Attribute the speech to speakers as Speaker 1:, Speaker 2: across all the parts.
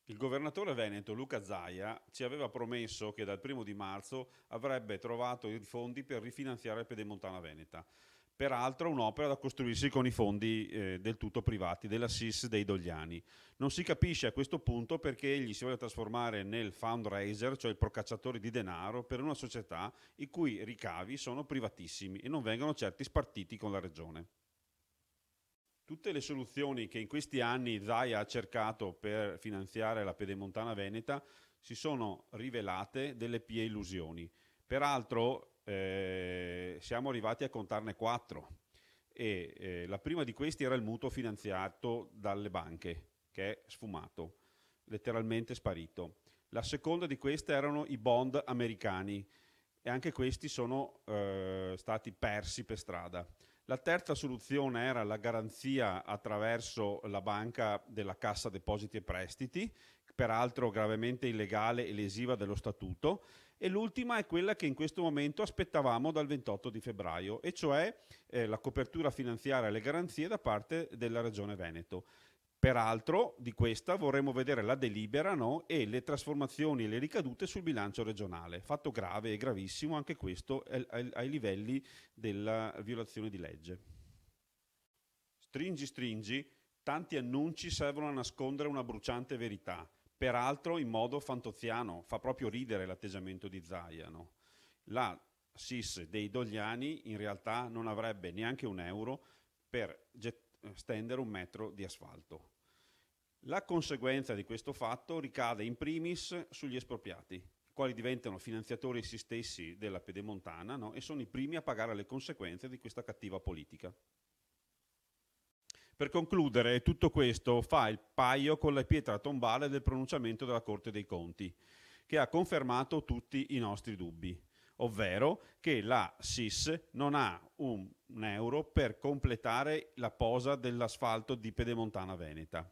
Speaker 1: Il governatore veneto Luca Zaia ci aveva promesso che dal 1° di marzo avrebbe trovato i fondi per rifinanziare Pedemontana Veneta. Peraltro un'opera da costruirsi con i fondi del tutto privati della SIS dei Dogliani. Non si capisce a questo punto perché egli si voglia trasformare nel fundraiser, cioè il procacciatore di denaro, per una società i cui ricavi sono privatissimi e non vengono certi spartiti con la regione. Tutte le soluzioni che in questi anni Zaia ha cercato per finanziare la Pedemontana Veneta si sono rivelate delle pie illusioni. Peraltro siamo arrivati a contarne quattro e la prima di questi era il mutuo finanziato dalle banche, che è sfumato, letteralmente sparito. La seconda di queste erano i bond americani e anche questi sono stati persi per strada. La terza soluzione era la garanzia attraverso la banca della Cassa Depositi e Prestiti, peraltro gravemente illegale e lesiva dello statuto, e l'ultima è quella che in questo momento aspettavamo dal 28 di febbraio, e cioè la copertura finanziaria e le garanzie da parte della Regione Veneto. Peraltro di questa vorremmo vedere la delibera, no? E le trasformazioni e le ricadute sul bilancio regionale. Fatto grave e gravissimo anche questo ai livelli della violazione di legge. Stringi stringi, tanti annunci servono a nascondere una bruciante verità, peraltro in modo fantoziano, fa proprio ridere l'atteggiamento di Zaia, no? La SIS dei Dogliani in realtà non avrebbe neanche un euro per stendere un metro di asfalto. La conseguenza di questo fatto ricade in primis sugli espropriati, i quali diventano finanziatori essi stessi della Pedemontana, no? E sono i primi a pagare le conseguenze di questa cattiva politica. Per concludere, tutto questo fa il paio con la pietra tombale del pronunciamento della Corte dei Conti, che ha confermato tutti i nostri dubbi, ovvero che la SIS non ha un euro per completare la posa dell'asfalto di Pedemontana Veneta.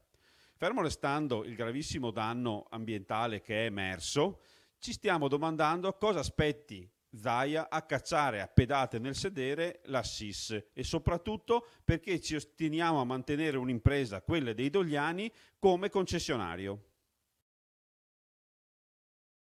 Speaker 1: Fermo restando il gravissimo danno ambientale che è emerso, ci stiamo domandando cosa aspetti Zaia a cacciare a pedate nel sedere la SIS e soprattutto perché ci ostiniamo a mantenere un'impresa, quella dei Dogliani, come concessionario.